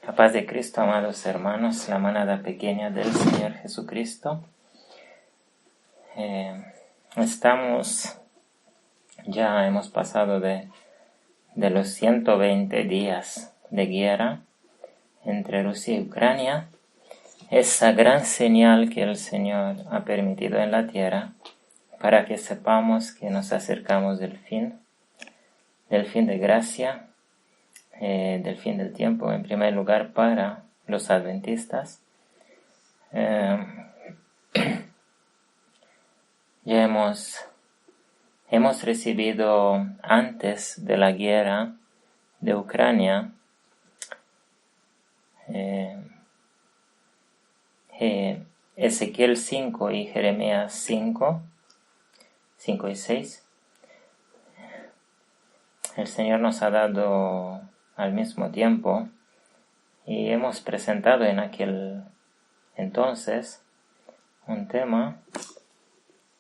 La paz de Cristo, amados hermanos, la manada pequeña del Señor Jesucristo. Hemos pasado de los 120 días de guerra entre Rusia y Ucrania, esa gran señal que el Señor ha permitido en la tierra para que sepamos que nos acercamos del fin de gracia, del fin del tiempo, en primer lugar para los adventistas. Ya hemos recibido antes de la guerra de Ucrania Ezequiel 5 y Jeremías 5 y 6. El Señor nos ha dado al mismo tiempo y hemos presentado en aquel entonces un tema,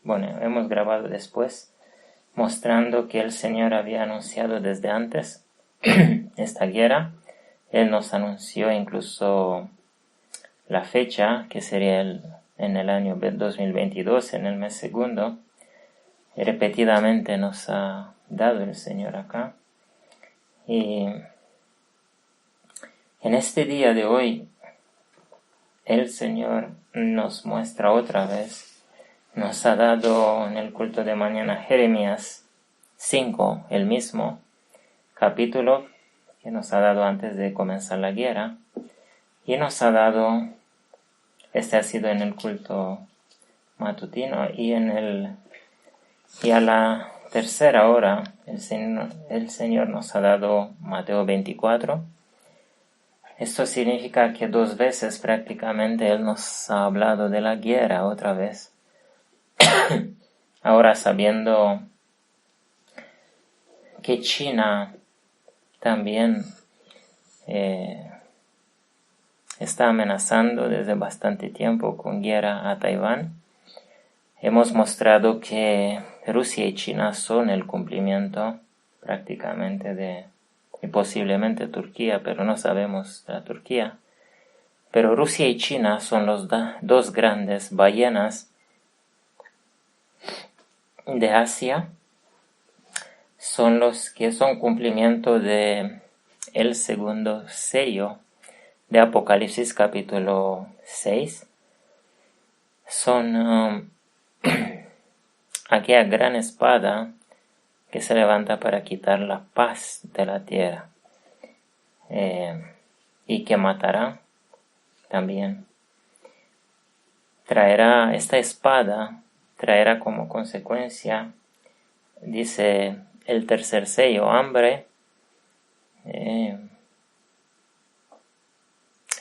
hemos grabado después, mostrando que el Señor había anunciado desde antes esta guerra. Él nos anunció incluso la fecha, que sería en el año 2022, en el mes segundo. Y repetidamente nos ha dado el Señor acá. Y en este día de hoy, el Señor nos muestra otra vez, nos ha dado en el culto de mañana Jeremías 5, el mismo capítulo que nos ha dado antes de comenzar la guerra, y nos ha dado, este ha sido en el culto matutino, y a la tercera hora el Señor nos ha dado Mateo 24. Esto significa que 2 veces prácticamente Él nos ha hablado de la guerra otra vez. Ahora sabiendo que China también está amenazando desde bastante tiempo con guerra a Taiwán, hemos mostrado que Rusia y China son el cumplimiento prácticamente y posiblemente Turquía, pero no sabemos de la Turquía. Pero Rusia y China son los dos grandes ballenas de Asia, son los que son cumplimiento de el segundo sello de Apocalipsis capítulo 6. Son aquella gran espada que se levanta para quitar la paz de la tierra, y que matará también. Esta espada traerá como consecuencia, dice el tercer sello, hambre,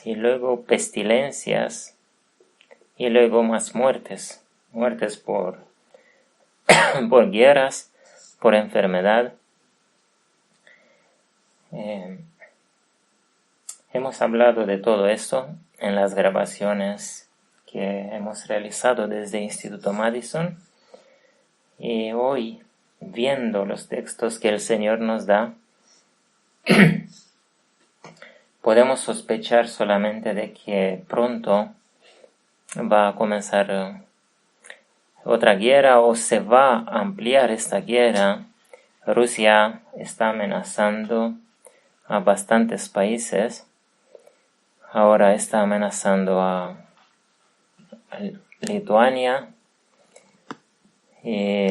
y luego pestilencias, y luego más muertes por guerras, por enfermedad. Hemos hablado de todo esto en las grabaciones que hemos realizado desde Instituto Madison, y hoy, viendo los textos que el Señor nos da, podemos sospechar solamente de que pronto va a comenzar otra guerra, o se va a ampliar esta guerra. Rusia está amenazando a bastantes países. Ahora está amenazando a Lituania, y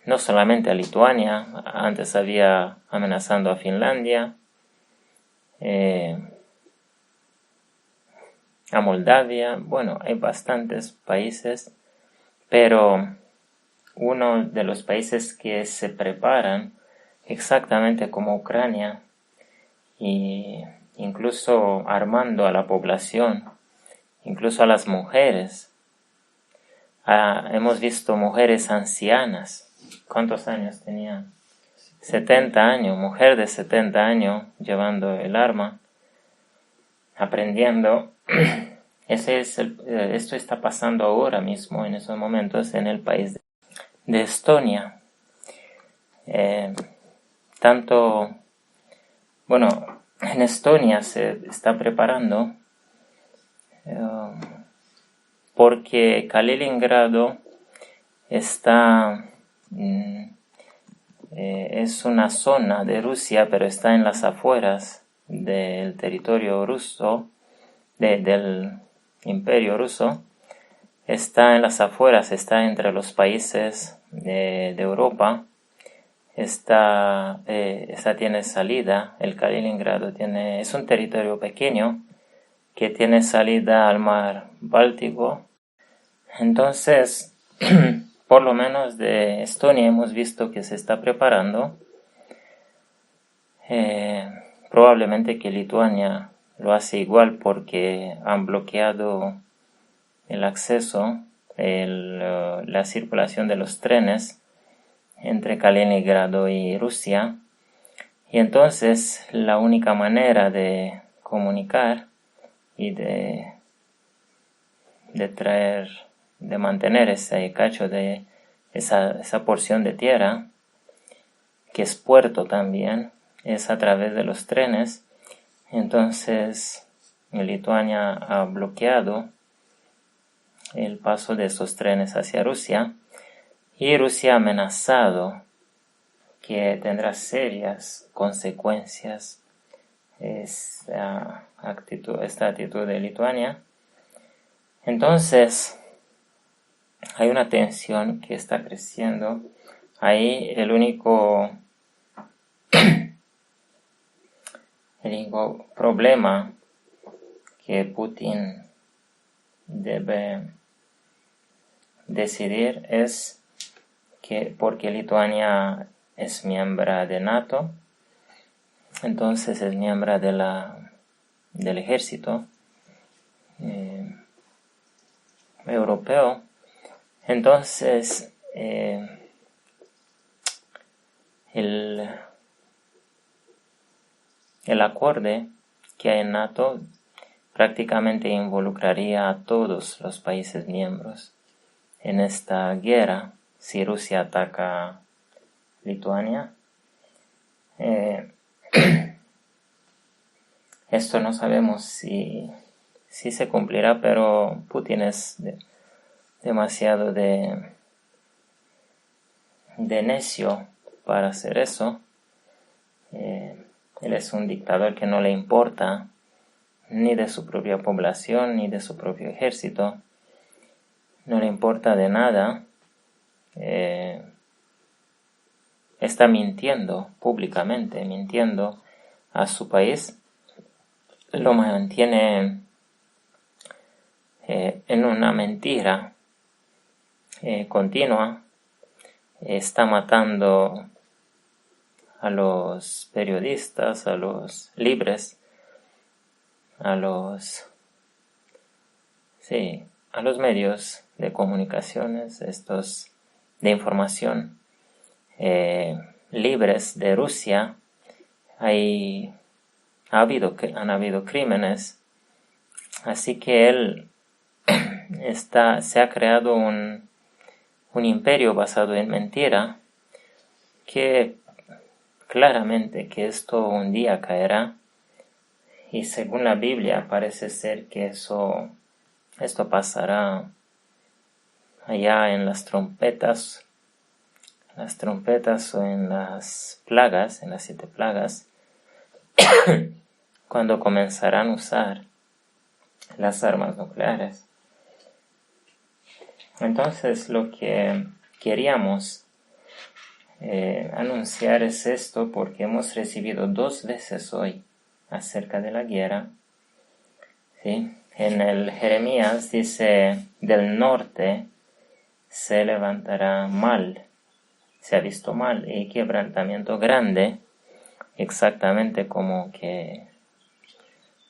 no solamente a Lituania, antes había amenazando a Finlandia, a Moldavia. Hay bastantes países, pero uno de los países que se preparan exactamente como Ucrania, y incluso armando a la población, incluso a las mujeres. Hemos visto mujeres ancianas. ¿Cuántos años tenían? 70 años, mujer de 70 años llevando el arma, aprendiendo. Esto está pasando ahora mismo, en esos momentos, en el país de Estonia. En Estonia se está preparando porque Kaliningrado está es una zona de Rusia, pero está en las afueras del territorio ruso, del Imperio Ruso. Está en las afueras, está entre los países de Europa. Esta tiene salida, el Kaliningrado es un territorio pequeño que tiene salida al mar Báltico. Entonces, por lo menos de Estonia hemos visto que se está preparando. Probablemente que Lituania lo hace igual porque han bloqueado el acceso, la circulación de los trenes entre Kaliningrado y Rusia. Y entonces la única manera de comunicar y de mantener ese cacho de esa porción de tierra, que es puerto también, es a través de los trenes. Entonces Lituania ha bloqueado el paso de esos trenes hacia Rusia y Rusia ha amenazado que tendrá serias consecuencias esta actitud de Lituania. Entonces hay una tensión que está creciendo. Ahí el único problema que Putin debe decidir es que porque Lituania es miembro de NATO, entonces es miembro del ejército europeo. Entonces el acuerdo que hay en NATO prácticamente involucraría a todos los países miembros en esta guerra si Rusia ataca Lituania. Esto no sabemos si se cumplirá, pero Putin es demasiado de necio para hacer eso. Él es un dictador que no le importa ni de su propia población ni de su propio ejército. No le importa de nada. Está mintiendo públicamente, mintiendo a su país. Lo mantiene en una mentira continua. Está matando a los periodistas, a los libres, a los medios de comunicaciones, estos de información libres de Rusia. Han habido crímenes, así que él se ha creado un imperio basado en mentira, que claramente que esto un día caerá, y según la Biblia parece ser que esto pasará allá en las trompetas o en las plagas, en las 7 plagas, cuando comenzarán a usar las armas nucleares. Entonces lo que queríamos anunciar es esto, porque hemos recibido 2 veces hoy acerca de la guerra. ¿Sí? En el Jeremías dice: del norte se levantará mal, se ha visto mal y quebrantamiento grande, exactamente como que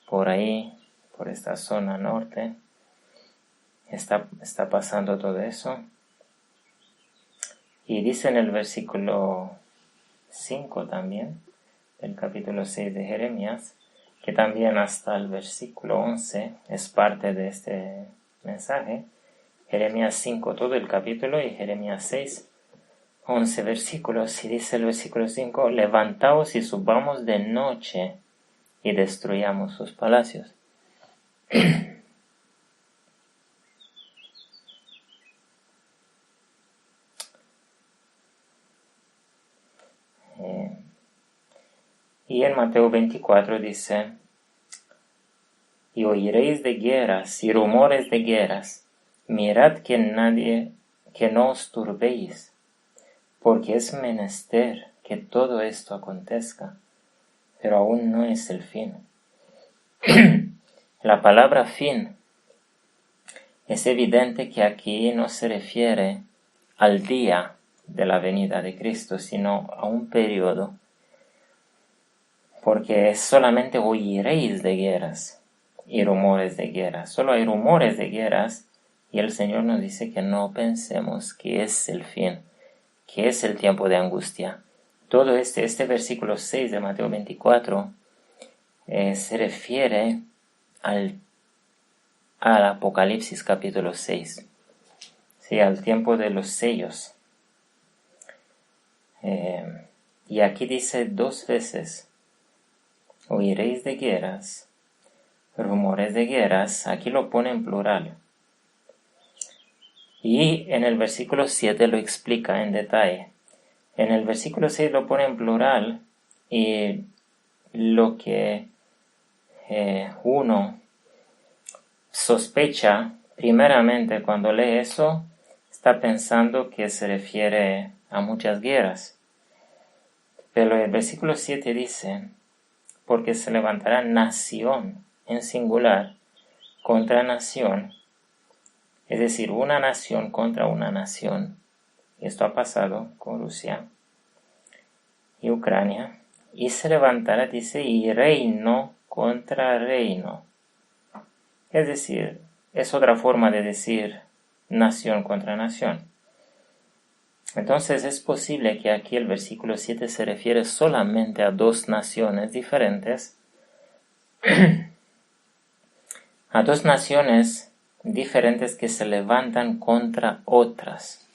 por ahí, por esta zona norte, está pasando todo eso. Y dice en el versículo 5 también, del capítulo 6 de Jeremías, que también hasta el versículo 11 es parte de este mensaje. Jeremías 5 todo el capítulo y Jeremías 6, 11 versículos. Y dice el versículo 5: levantaos y subamos de noche y destruyamos sus palacios. Y en Mateo 24 dice: y oiréis de guerras y rumores de guerras, mirad que no os turbéis, porque es menester que todo esto acontezca, pero aún no es el fin. La palabra fin es evidente que aquí no se refiere al día de la venida de Cristo, sino a un periodo, porque solamente oiréis de guerras y rumores de guerras. Solo hay rumores de guerras y el Señor nos dice que no pensemos que es el fin, que es el tiempo de angustia. Todo este versículo 6 de Mateo 24 se refiere al Apocalipsis capítulo 6, ¿sí? Al tiempo de los sellos. Y aquí dice 2 veces: oiréis de guerras, rumores de guerras. Aquí lo pone en plural. Y en el versículo 7 lo explica en detalle. En el versículo 6 lo pone en plural, y lo que uno sospecha primeramente cuando lee eso, está pensando que se refiere a muchas guerras. Pero el versículo 7 dice: porque se levantará nación en singular contra nación, es decir, una nación contra una nación. Esto ha pasado con Rusia y Ucrania. Y se levantará, dice, y reino contra reino. Es decir, es otra forma de decir nación contra nación. Entonces es posible que aquí el versículo 7 se refiere solamente a 2 naciones diferentes, a 2 naciones diferentes que se levantan contra otras,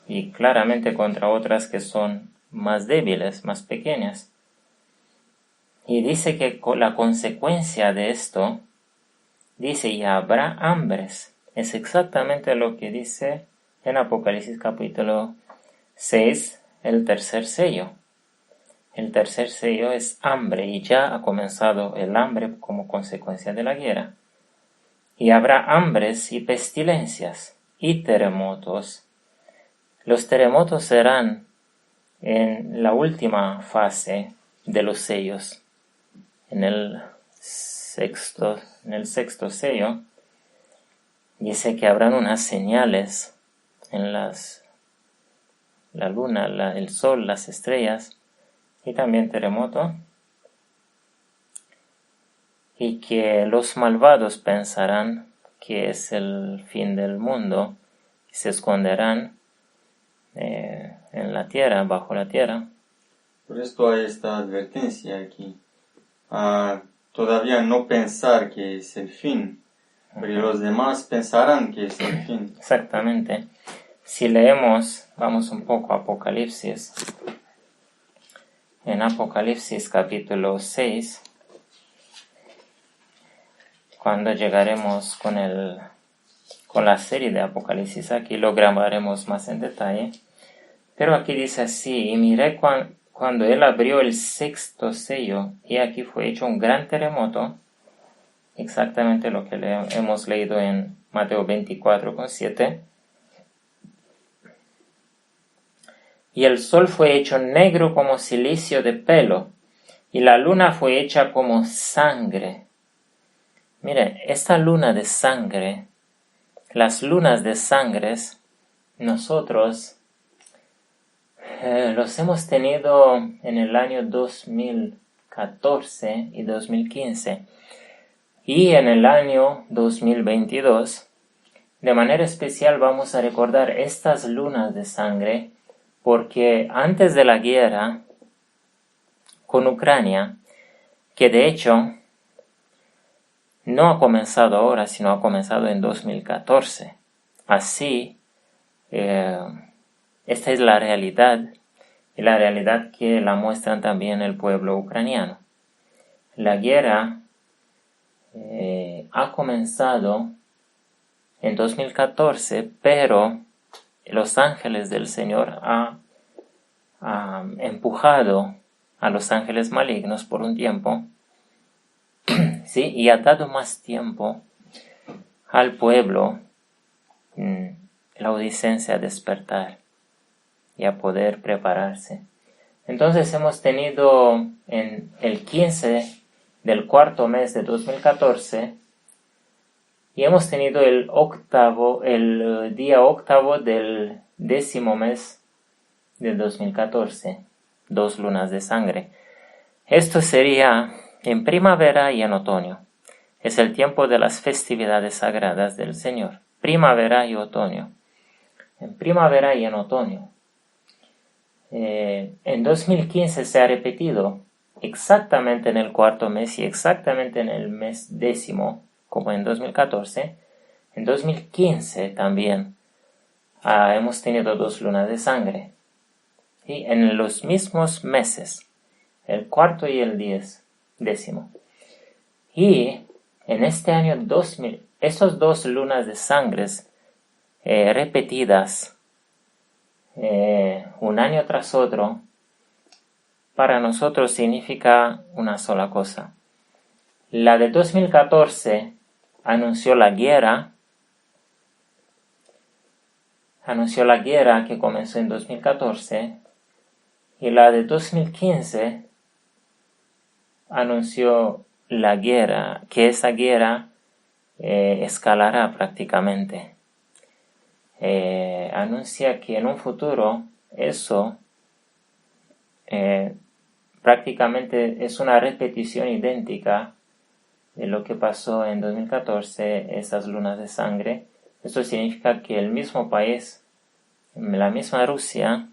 y claramente contra otras que son más débiles, más pequeñas. Y dice que la consecuencia de esto, dice, y habrá hambres. Es exactamente lo que dice en Apocalipsis capítulo 6, el tercer sello. El tercer sello es hambre, y ya ha comenzado el hambre como consecuencia de la guerra. Y habrá hambres y pestilencias y terremotos. Los terremotos serán en la última fase de los sellos. En el sexto sello dice que habrán unas señales en la luna, el sol, las estrellas, y también terremoto, y que los malvados pensarán que es el fin del mundo y se esconderán en la tierra, bajo la tierra. Por esto hay esta advertencia aquí. Todavía no pensar que es el fin, pero los demás pensarán que es el fin. Exactamente. Si leemos, vamos un poco a Apocalipsis. En Apocalipsis capítulo 6, cuando llegaremos con la serie de Apocalipsis, aquí lo grabaremos más en detalle. Pero aquí dice así: y miré cuando él abrió el 6º sello, y aquí fue hecho un gran terremoto, exactamente lo que hemos leído en Mateo 24:7. Y el sol fue hecho negro como cilicio de pelo, y la luna fue hecha como sangre. Mire, esta luna de sangre, las lunas de sangres, nosotros los hemos tenido en el año 2014 y 2015. Y en el año 2022, de manera especial vamos a recordar estas lunas de sangre, porque antes de la guerra con Ucrania, que de hecho no ha comenzado ahora, sino ha comenzado en 2014. Así, esta es la realidad, y la realidad que la muestran también el pueblo ucraniano. la guerra ha comenzado en 2014, pero los ángeles del Señor ha empujado a los ángeles malignos por un tiempo, ¿sí? Y ha dado más tiempo al pueblo laodicense a despertar y a poder prepararse. Entonces hemos tenido en el 15 del cuarto mes de 2014 y hemos tenido el día octavo del 10º mes del 2014, 2 lunas de sangre. Esto sería en primavera y en otoño. Es el tiempo de las festividades sagradas del Señor, primavera y otoño. En primavera y en otoño. En 2015 se ha repetido exactamente en el cuarto mes y exactamente en el mes 10º, como en 2014. En 2015 también hemos tenido 2 lunas de sangre. Y en los mismos meses, el cuarto y el 10º. Y en este año 2000, esas 2 lunas de sangre repetidas un año tras otro, para nosotros significa una sola cosa. La de 2014 anunció la guerra que comenzó en 2014, y la de 2015 anunció la guerra, que esa guerra escalará prácticamente. Anuncia que en un futuro eso prácticamente es una repetición idéntica de lo que pasó en 2014, esas lunas de sangre. Esto significa que el mismo país, la misma Rusia,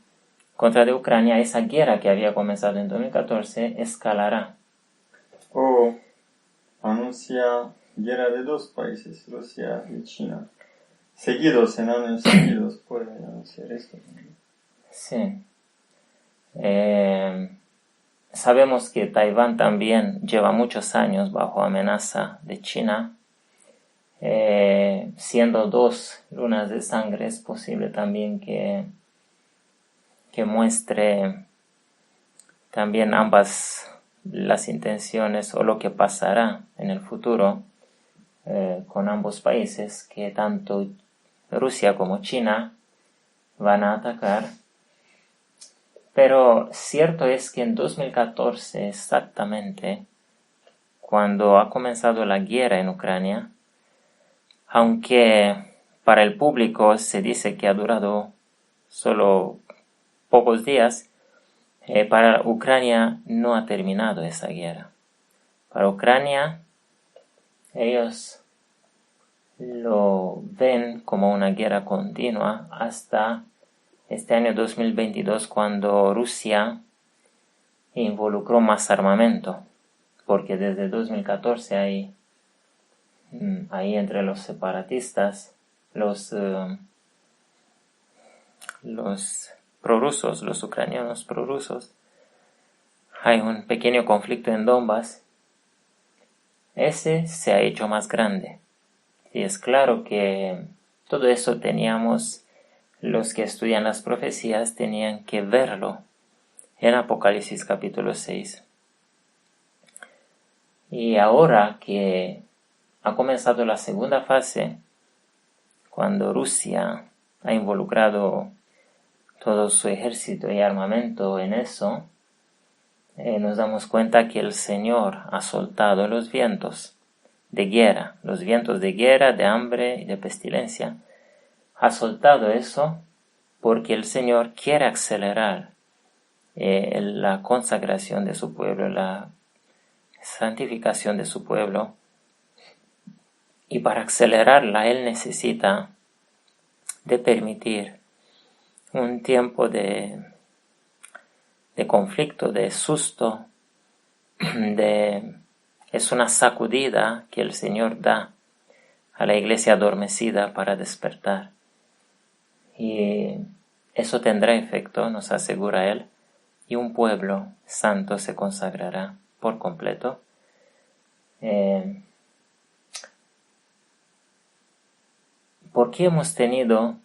contra de Ucrania, esa guerra que había comenzado en 2014, escalará. O anuncia guerra de 2 países, Rusia y China. Seguidos, en años seguidos, puede anunciar esto. Sí. Sabemos que Taiwán también lleva muchos años bajo amenaza de China. Siendo 2 lunas de sangre, es posible también que muestre también ambas las intenciones o lo que pasará en el futuro con ambos países, que tanto Rusia como China van a atacar. Pero cierto es que en 2014 exactamente, cuando ha comenzado la guerra en Ucrania, aunque para el público se dice que ha durado solo pocos días, para Ucrania no ha terminado esa guerra. Para Ucrania, ellos lo ven como una guerra continua hasta este año 2022, cuando Rusia involucró más armamento, porque desde 2014 ahí entre los separatistas, los prorrusos, los ucranianos prorrusos, hay un pequeño conflicto en Donbass. Ese se ha hecho más grande. Y es claro que todo eso los que estudian las profecías tenían que verlo en Apocalipsis capítulo 6. Y ahora que ha comenzado la segunda fase, cuando Rusia ha involucrado todo su ejército y armamento en eso, nos damos cuenta que el Señor ha soltado los vientos de guerra, de hambre y de pestilencia. Ha soltado eso porque el Señor quiere acelerar la consagración de su pueblo, la santificación de su pueblo. Y para acelerarla, Él necesita de permitir un tiempo de conflicto, de susto, es una sacudida que el Señor da a la iglesia adormecida para despertar. Y eso tendrá efecto, nos asegura Él, y un pueblo santo se consagrará por completo. ¿Por qué hemos tenido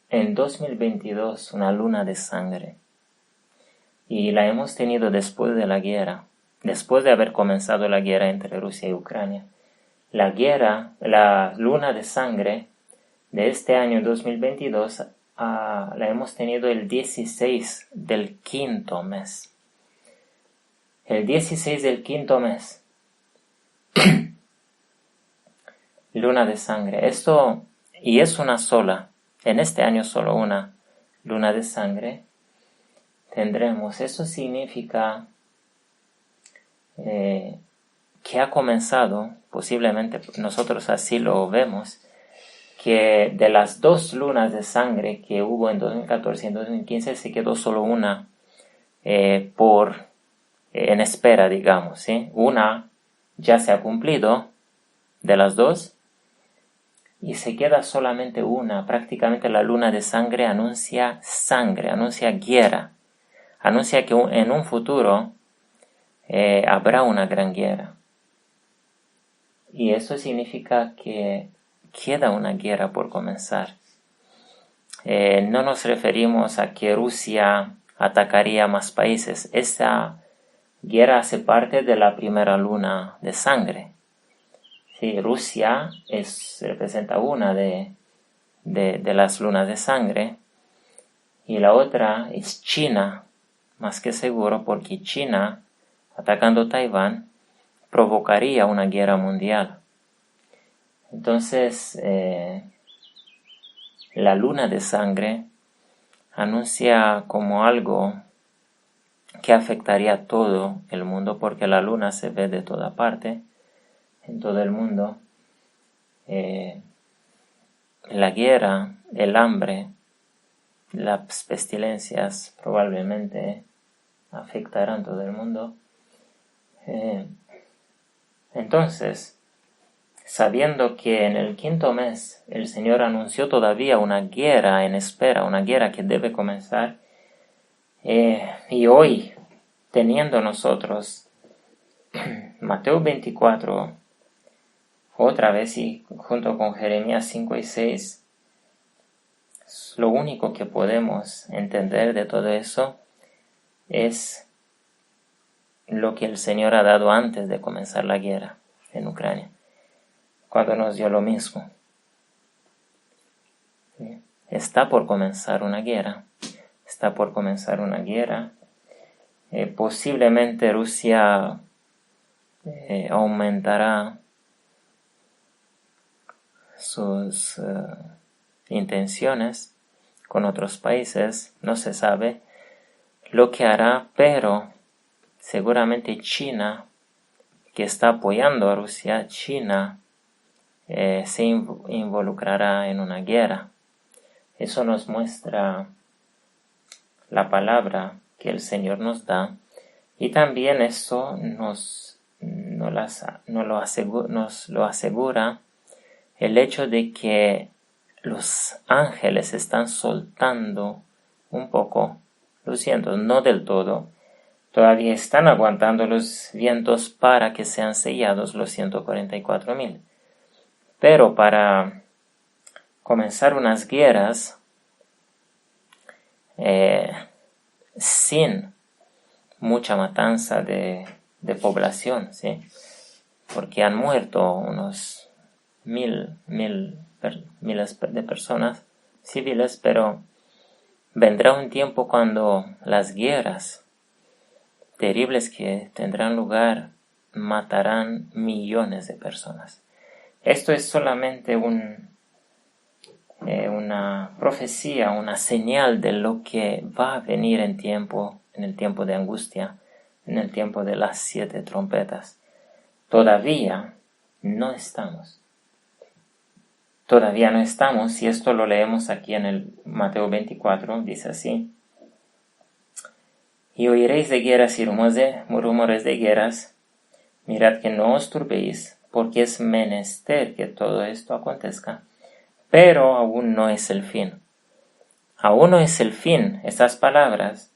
en 2022 una luna de sangre? Y la hemos tenido después de la guerra, después de haber comenzado la guerra entre Rusia y Ucrania. La luna de sangre de este año 2022 la hemos tenido el 16 del quinto mes. El 16 del quinto mes. Luna de sangre. Y es una sola. En este año solo una luna de sangre tendremos. Eso significa que ha comenzado, posiblemente nosotros así lo vemos, que de las 2 lunas de sangre que hubo en 2014 y en 2015 se quedó solo una en espera, digamos, ¿sí? Una ya se ha cumplido de las 2 y se queda solamente una. Prácticamente la luna de sangre, anuncia guerra, anuncia que en un futuro habrá una gran guerra. Y eso significa que queda una guerra por comenzar. No nos referimos a que Rusia atacaría más países. Esa guerra hace parte de la primera luna de sangre. Sí, Rusia representa una de las lunas de sangre, y la otra es China, más que seguro, porque China, atacando Taiwán, provocaría una guerra mundial. Entonces, la luna de sangre anuncia como algo que afectaría a todo el mundo, porque la luna se ve de toda parte, en todo el mundo. La guerra, el hambre, las pestilencias probablemente afectarán a todo el mundo. Entonces, sabiendo que en el quinto mes el Señor anunció todavía una guerra en espera, una guerra que debe comenzar, y hoy, teniendo nosotros Mateo 24, otra vez, y junto con Jeremías 5 y 6, lo único que podemos entender de todo eso es lo que el Señor ha dado antes de comenzar la guerra en Ucrania, cuando nos dio lo mismo. Está por comenzar una guerra. Posiblemente Rusia aumentará sus intenciones con otros países. No se sabe lo que hará, pero seguramente China, que está apoyando a Rusia, China se involucrará en una guerra. Eso nos muestra la palabra que el Señor nos da, y también eso nos lo asegura el hecho de que los ángeles están soltando un poco los vientos, no del todo. Todavía están aguantando los vientos para que sean sellados los 144,000. Pero para comenzar unas guerras sin mucha matanza de población, ¿sí? Porque han muerto unos miles de personas civiles, pero vendrá un tiempo cuando las guerras terribles que tendrán lugar matarán millones de personas. Esto es solamente una profecía, una señal de lo que va a venir en el tiempo de angustia, en el tiempo de las 7 trompetas. Todavía no estamos, y esto lo leemos aquí en el Mateo 24, dice así: y oiréis de guerras y rumores de guerras, mirad que no os turbéis, porque es menester que todo esto acontezca, pero aún no es el fin. Aún no es el fin. Estas palabras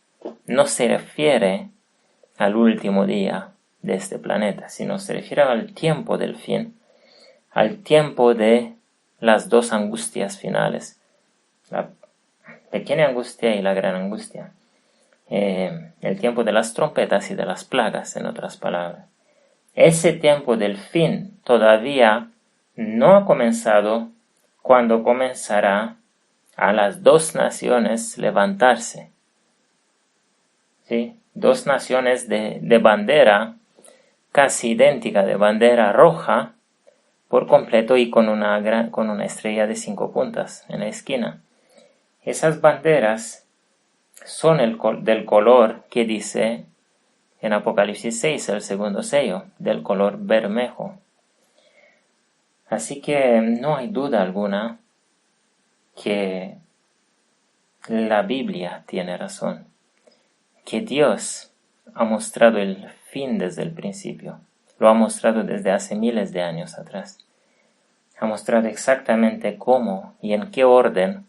no se refieren al último día, de este planeta, sino se refiere al tiempo del fin, al tiempo de las dos angustias finales, la pequeña angustia y la gran angustia, el tiempo de las trompetas y de las plagas, en otras palabras. Ese tiempo del fin todavía no ha comenzado cuando comenzará a las dos naciones levantarse. ¿Sí? Dos naciones de bandera casi idéntica, de bandera roja por completo y con una estrella de 5 puntas en la esquina. Esas banderas son del color que dice en Apocalipsis 6, el segundo sello, del color bermejo. Así que no hay duda alguna que la Biblia tiene razón, que Dios ha mostrado el fin desde el principio, lo ha mostrado desde hace miles de años atrás. Ha mostrado exactamente cómo y en qué orden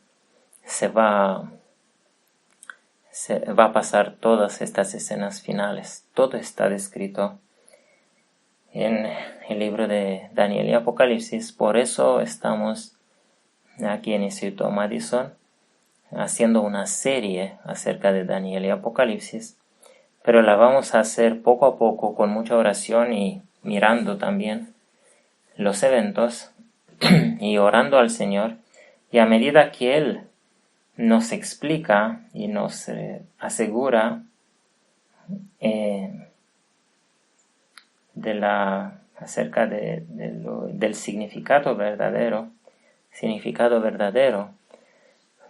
se va a pasar todas estas escenas finales. Todo está descrito en el libro de Daniel y Apocalipsis. Por eso estamos aquí en Instituto Madison haciendo una serie acerca de Daniel y Apocalipsis, pero la vamos a hacer poco a poco con mucha oración y mirando también los eventos y orando al Señor, y a medida que Él nos explica y nos asegura acerca del significado verdadero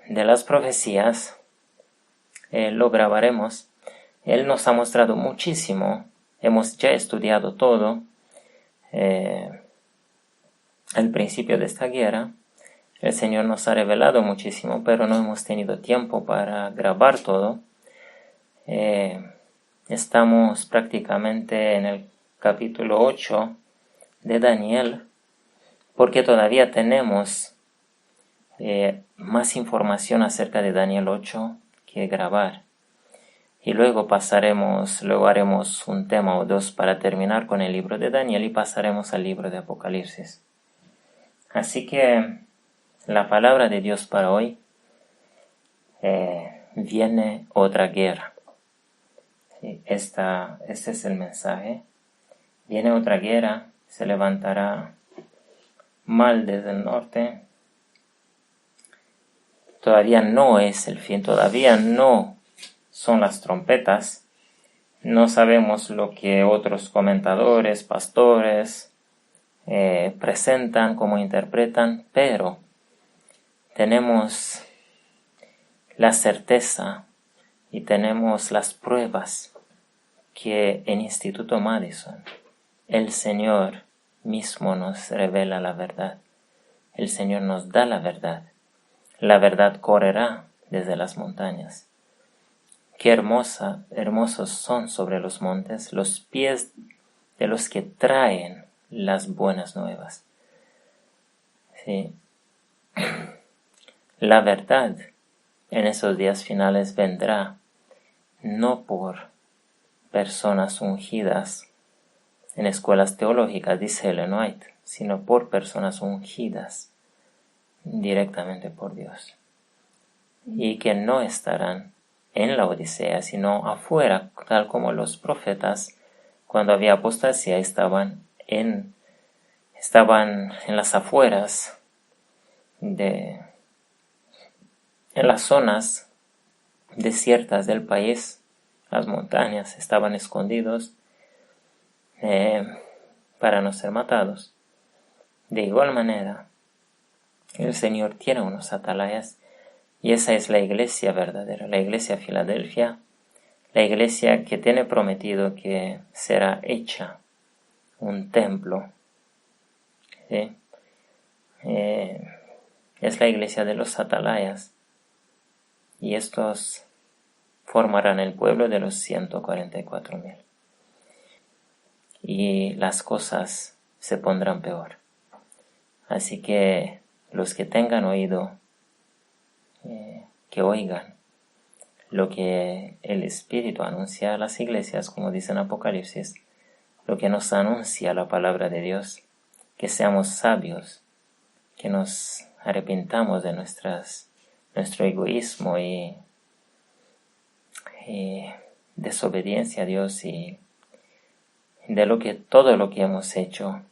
de las profecías, lo grabaremos. Él nos ha mostrado muchísimo, hemos ya estudiado todo al principio de esta guerra. El Señor nos ha revelado muchísimo, pero no hemos tenido tiempo para grabar todo. Estamos prácticamente en el capítulo 8 de Daniel, porque todavía tenemos más información acerca de Daniel 8 que grabar. Y luego haremos un tema o dos para terminar con el libro de Daniel y pasaremos al libro de Apocalipsis. Así que la palabra de Dios para hoy, viene otra guerra. ¿Sí? Este es el mensaje. Viene otra guerra, se levantará mal desde el norte. Todavía no es el fin, todavía no son las trompetas. No sabemos lo que otros comentadores, pastores, presentan, cómo interpretan, pero tenemos la certeza y tenemos las pruebas que en Instituto Madison el Señor mismo nos revela la verdad. El Señor nos da la verdad. La verdad correrá desde las montañas. Qué hermosos son sobre los montes los pies de los que traen las buenas nuevas. Sí. La verdad en esos días finales vendrá no por personas ungidas en escuelas teológicas, dice Ellen White, sino por personas ungidas directamente por Dios, y que no estarán en la Odisea, sino afuera, tal como los profetas, cuando había apostasía, estaban en las afueras, en las zonas desiertas del país. Las montañas estaban escondidos para no ser matados. De igual manera, el Señor tiene unos atalayas, y esa es la iglesia verdadera, la iglesia Filadelfia, la iglesia que tiene prometido que será hecha un templo. ¿Sí? Es la iglesia de los atalayas, y estos formarán el pueblo de los 144,000. Y las cosas se pondrán peor. Así que los que tengan oído, que oigan lo que el Espíritu anuncia a las iglesias, como dice en Apocalipsis, lo que nos anuncia la palabra de Dios, que seamos sabios, que nos arrepintamos de nuestro egoísmo y desobediencia a Dios y de todo lo que hemos hecho,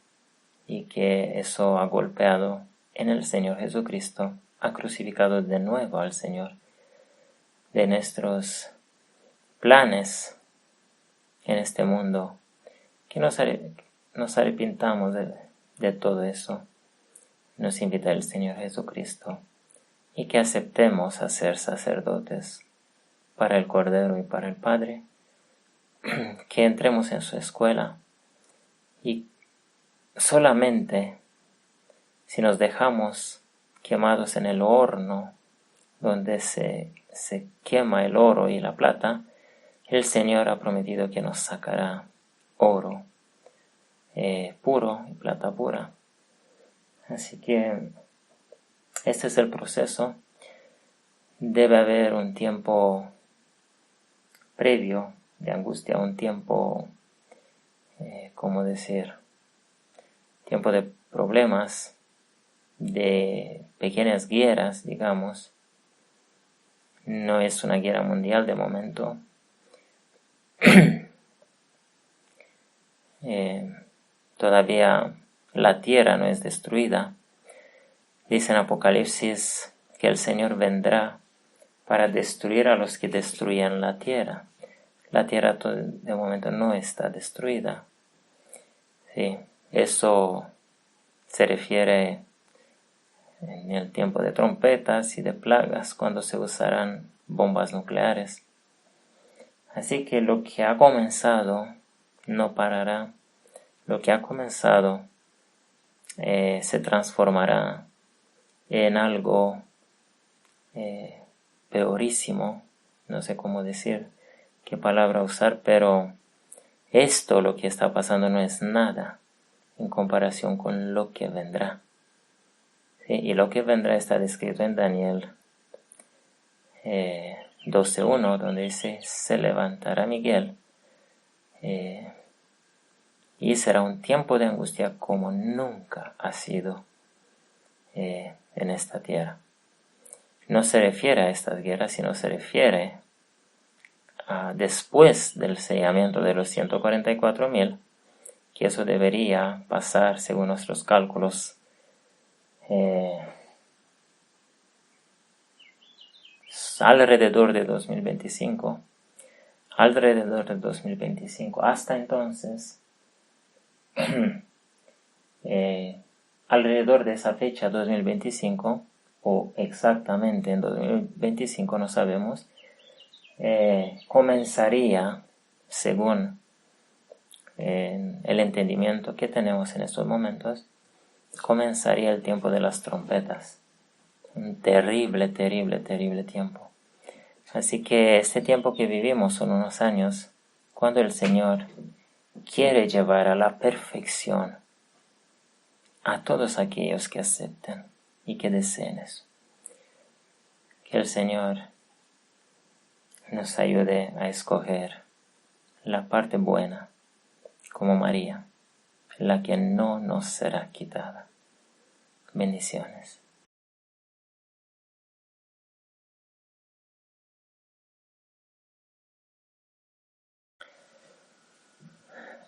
y que eso ha golpeado en el Señor Jesucristo, ha crucificado de nuevo al Señor, de nuestros planes en este mundo, que nos arrepintamos de todo eso. Nos invita el Señor Jesucristo, y que aceptemos a ser sacerdotes para el Cordero y para el Padre, que entremos en su escuela, y solamente si nos dejamos quemados en el horno donde se quema el oro y la plata, el Señor ha prometido que nos sacará oro puro y plata pura. Así que este es el proceso. Debe haber un tiempo previo de angustia, un tiempo, tiempo de problemas, de pequeñas guerras, digamos. No es una guerra mundial de momento. Todavía la tierra no es destruida. Dice en Apocalipsis que el Señor vendrá para destruir a los que destruyan la tierra. La tierra de momento no está destruida. Sí, eso se refiere en el tiempo de trompetas y de plagas, cuando se usarán bombas nucleares. Así que lo que ha comenzado no parará. Lo que ha comenzado se transformará en algo peorísimo. No sé cómo decir, qué palabra usar, pero lo que está pasando no es nada en comparación con lo que vendrá. ¿Sí? Y lo que vendrá está descrito en Daniel 12:1, donde dice: se levantará Miguel y será un tiempo de angustia como nunca ha sido en esta tierra. No se refiere a estas guerras, sino se refiere a después del sellamiento de los 144,000, que eso debería pasar, según nuestros cálculos, alrededor de 2025. Hasta entonces, alrededor de esa fecha, 2025, o exactamente en 2025, no sabemos, comenzaría, según el entendimiento que tenemos en estos momentos, comenzaría el tiempo de las trompetas. Un terrible, terrible, terrible tiempo. Así que este tiempo que vivimos son unos años cuando el Señor quiere llevar a la perfección a todos aquellos que acepten y que deseen eso. Que el Señor nos ayude a escoger la parte buena, como María, la que no nos será quitada. Bendiciones.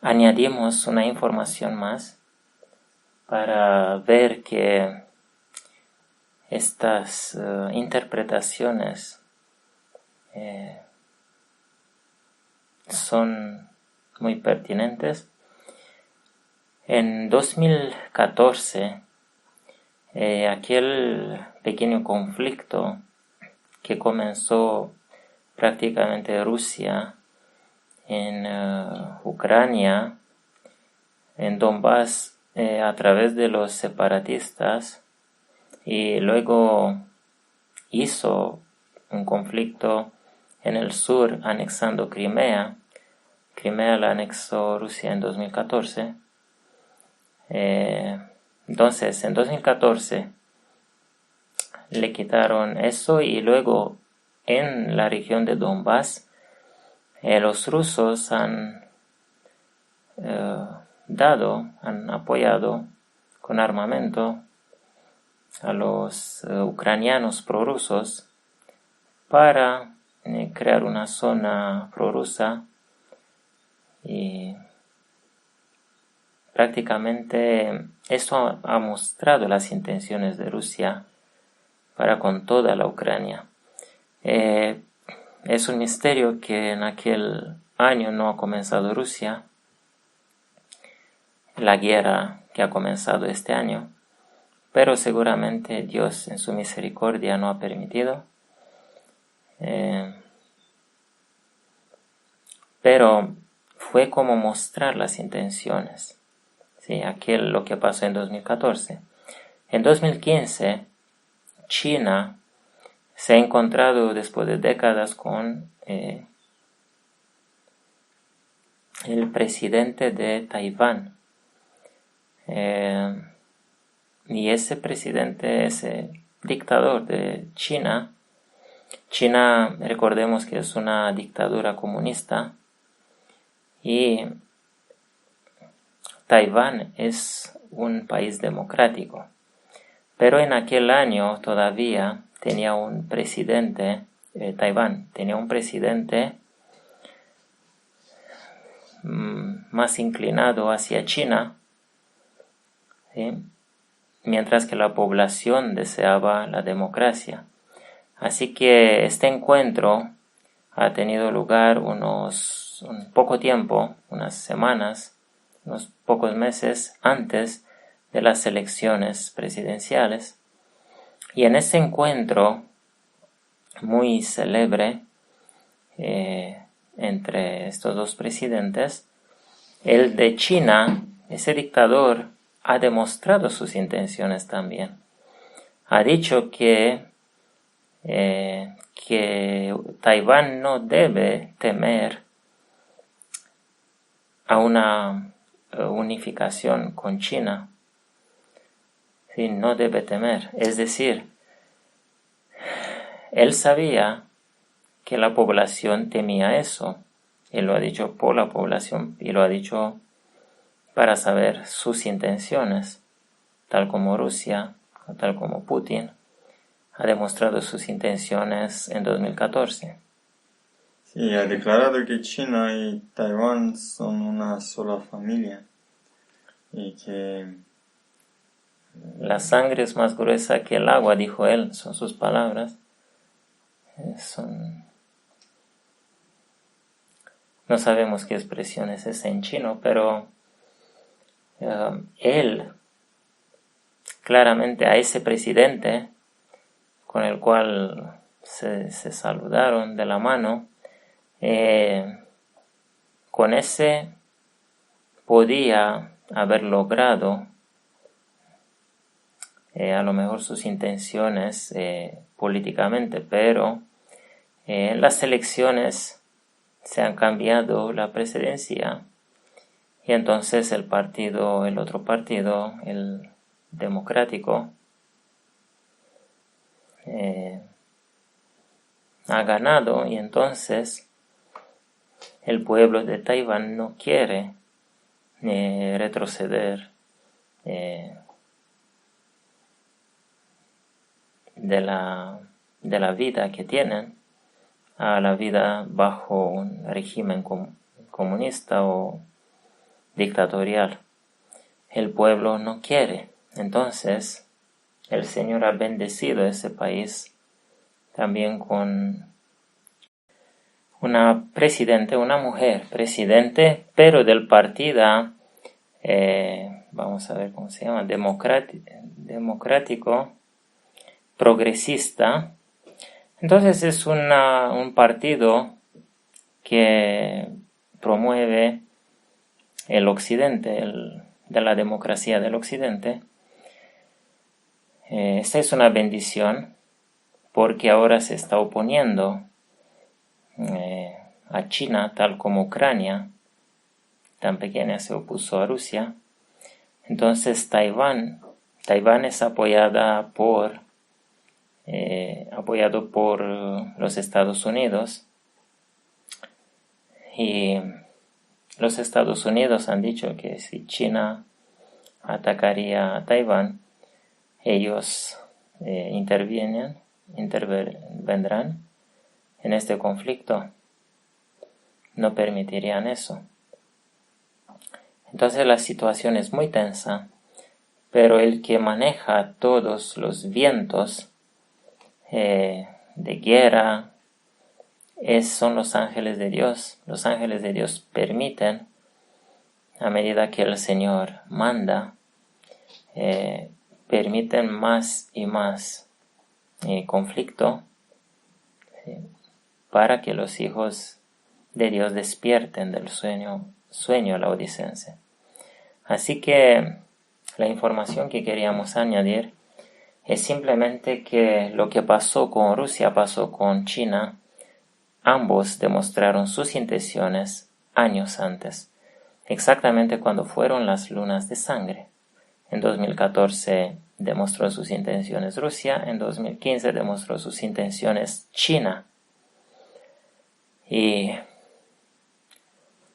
Añadimos una información más para ver que estas interpretaciones son muy pertinentes. En 2014, aquel pequeño conflicto que comenzó prácticamente Rusia en Ucrania, en Donbass, a través de los separatistas, y luego hizo un conflicto en el sur anexando Crimea. Crimea la anexó Rusia en 2014. Entonces, en 2014 le quitaron eso, y luego en la región de Donbass los rusos han han apoyado con armamento a los ucranianos prorrusos para crear una zona prorrusa, y prácticamente esto ha mostrado las intenciones de Rusia para con toda la Ucrania. Es un misterio que en aquel año no ha comenzado Rusia, la guerra que ha comenzado este año, pero seguramente Dios en su misericordia no ha permitido. Pero fue como mostrar las intenciones. Sí, lo que pasó en 2014. En 2015, China se ha encontrado después de décadas con el presidente de Taiwán. Y ese presidente, ese dictador de China, recordemos que es una dictadura comunista, y Taiwán es un país democrático. Pero en aquel año todavía tenía un presidente, Taiwán tenía un presidente más inclinado hacia China, ¿sí? Mientras que la población deseaba la democracia. Así que este encuentro ha tenido lugar un poco tiempo, unas semanas, unos pocos meses antes de las elecciones presidenciales. Y en ese encuentro muy célebre entre estos dos presidentes, el de China, ese dictador, ha demostrado sus intenciones también. Ha dicho que Taiwán no debe temer a una unificación con China. Sí, no debe temer. Es decir, él sabía que la población temía eso. Él lo ha dicho por la población y lo ha dicho para saber sus intenciones, tal como Rusia, tal como Putin ha demostrado sus intenciones en 2014. Sí, ha declarado que China y Taiwán son una sola familia y que la sangre es más gruesa que el agua, dijo él, son sus palabras. No sabemos qué expresión es esa en chino, pero él claramente a ese presidente con el cual se saludaron de la mano, con ese podía haber logrado a lo mejor sus intenciones políticamente, pero en las elecciones se han cambiado la presidencia y entonces el otro partido, el democrático, ha ganado, y entonces el pueblo de Taiwán no quiere retroceder de la vida que tienen a la vida bajo un régimen comunista o dictatorial. El pueblo no quiere. Entonces el Señor ha bendecido ese país también con una mujer presidente, pero del partido, vamos a ver cómo se llama, democrático, progresista. Entonces es un partido que promueve el occidente, de la democracia del occidente. Esta es una bendición porque ahora se está oponiendo a China, tal como Ucrania tan pequeña se opuso a Rusia. Entonces Taiwán es apoyado por los Estados Unidos, y los Estados Unidos han dicho que si China atacaría a Taiwán, ellos intervendrán en este conflicto. No permitirían eso. Entonces la situación es muy tensa, pero el que maneja todos los vientos de guerra son los ángeles de Dios. Los ángeles de Dios permiten, a medida que el Señor manda, permiten más y más conflicto, ¿sí?, para que los hijos de Dios despierten del sueño laodicense. Así que la información que queríamos añadir es simplemente que lo que pasó con Rusia pasó con China. Ambos demostraron sus intenciones años antes, exactamente cuando fueron las lunas de sangre. En 2014 demostró sus intenciones Rusia, en 2015 demostró sus intenciones China. Y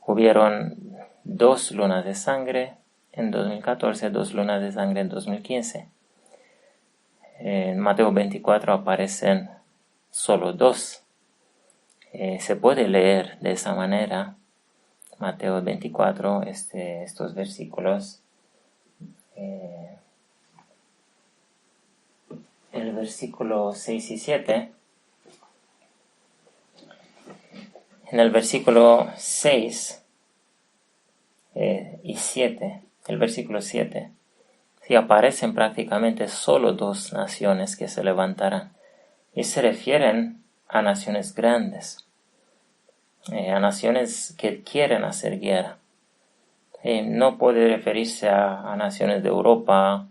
hubieron 2 lunas de sangre en 2014, 2 lunas de sangre en 2015. En Mateo 24 aparecen solo 2. Se puede leer de esa manera Mateo 24, estos versículos. El versículo 6 y 7. En el versículo 6 y 7, el versículo 7, sí aparecen prácticamente solo 2 naciones que se levantarán. Y se refieren a naciones grandes, a naciones que quieren hacer guerra. No puede referirse a naciones de Europa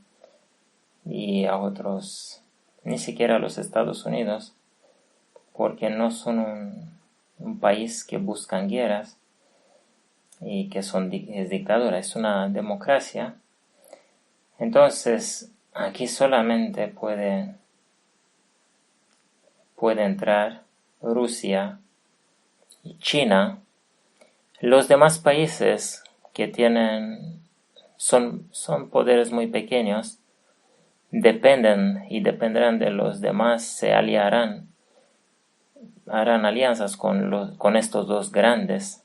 y a otros, ni siquiera a los Estados Unidos, porque no son un país que buscan guerras y que es dictadura, es una democracia. Entonces, aquí solamente puede entrar Rusia y China. Los demás países que son poderes muy pequeños, dependerán de los demás, se aliarán, harán alianzas con estos 2 grandes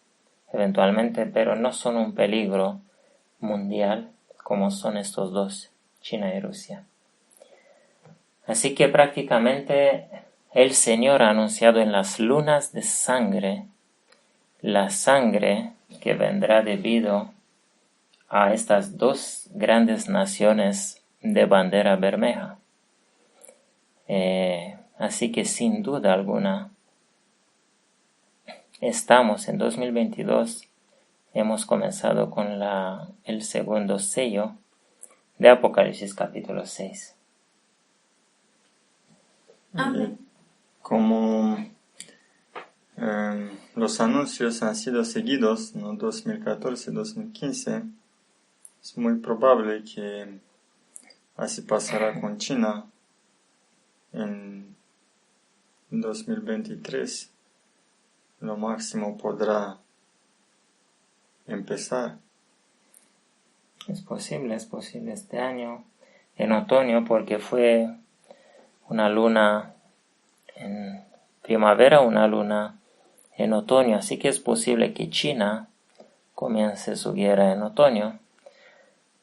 eventualmente, pero no son un peligro mundial como son estos 2, China y Rusia. Así que prácticamente el Señor ha anunciado en las lunas de sangre la sangre que vendrá debido a estas 2 grandes naciones de bandera bermeja. Así que sin duda alguna estamos en 2022, hemos comenzado con el segundo sello de Apocalipsis capítulo 6. Amén. Como los anuncios han sido seguidos en 2014-2015, es muy probable que así pasará con China en 2023. Lo máximo podrá empezar. Es posible este año, en otoño, porque fue una luna en primavera, una luna en otoño, así que es posible que China comience su guerra en otoño.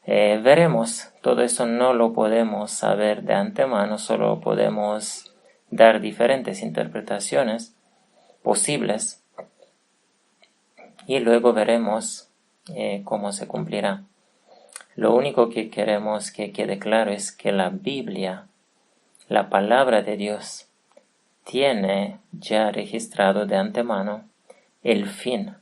Veremos, todo eso no lo podemos saber de antemano, solo podemos dar diferentes interpretaciones posibles y luego veremos cómo se cumplirá. Lo único que queremos que quede claro es que la Biblia, la palabra de Dios, tiene ya registrado de antemano el fin,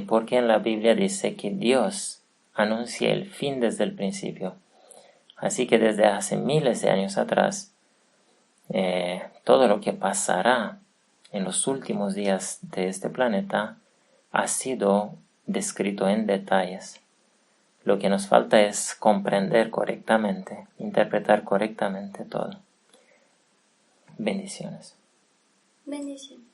porque en la Biblia dice que Dios anuncia el fin desde el principio. Así que desde hace miles de años atrás, todo lo que pasará en los últimos días de este planeta ha sido descrito en detalles. Lo que nos falta es comprender correctamente, interpretar correctamente todo. Bendiciones. Bendiciones.